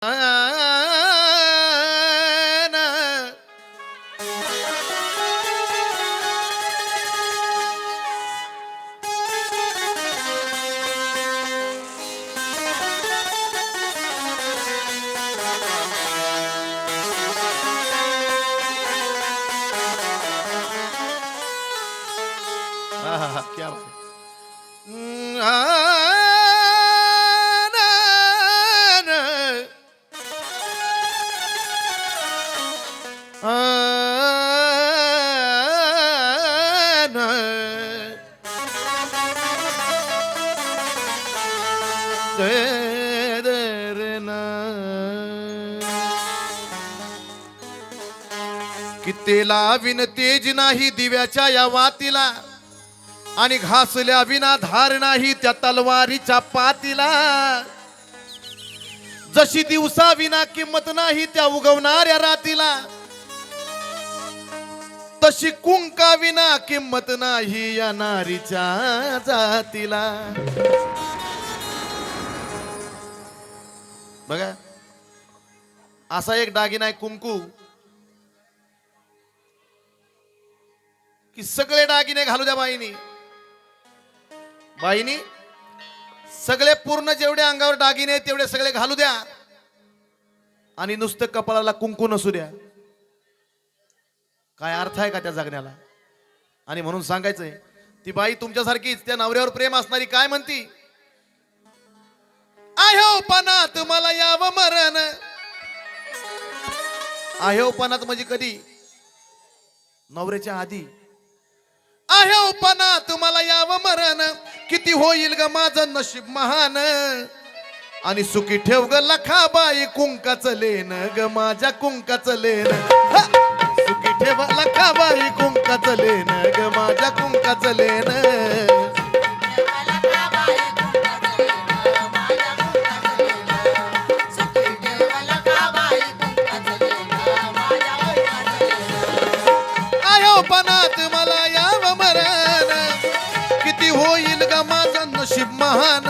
क्या बात है। कि तेला विन तेज नाही दिव्याच्या या वातीला, आणि घासल्या विना धार नाही त्या तलवारीच्या पातीला. जशी दिवसा विना किंमत नाही त्या उगवणाऱ्या रातीला, तशी कुंका विना किंमत नाही या नारीच्या जातीला. बघा, असा एक दागिना आहे कुंकू, की सगळे दागिने घालू द्या बाईनी. बाईनी सगळे पूर्ण जेवढे अंगावर दागिने तेवढे सगळे घालू द्या, आणि नुसतं कपाळाला कुंकू नसू द्या. काय अर्थ आहे का त्या जगण्याला? आणि म्हणून सांगायचंय, ती बाई तुमच्यासारखीच त्या नवऱ्यावर प्रेम असणारी काय म्हणती, आह्योपणात मला यावं मरण. आह्योपणात म्हणजे कधी? नवऱ्याच्या आधी. आह्योपणात मला यावं मरण, किती होईल ग माझं नशीब महान. आणि सुखी ठेव ग लखाबाई कुंकाचं लेन ग माझ्या कुंकाचं लेन. सुखी ठेव लखाबाई कुंकाचं लेन ग माझ्या कुंकाचं लेन. आह्योपणात मला यावं मरण, किती होईल ग माझं नशीब महान.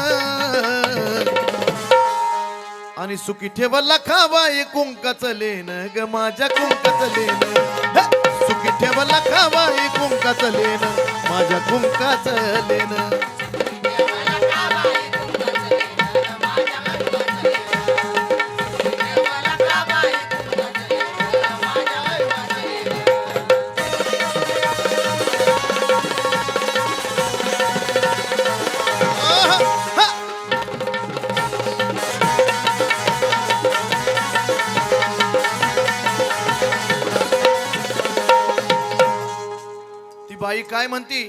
आणि सुखी ठेव लखाबाई कुंकाचं लेन ग माझ्या कुंकाचं लेन. सुखी ठेव लखाबाई कुंकाचं लेन माझ्या कुंकाचं लेन. बाई काय म्हणती,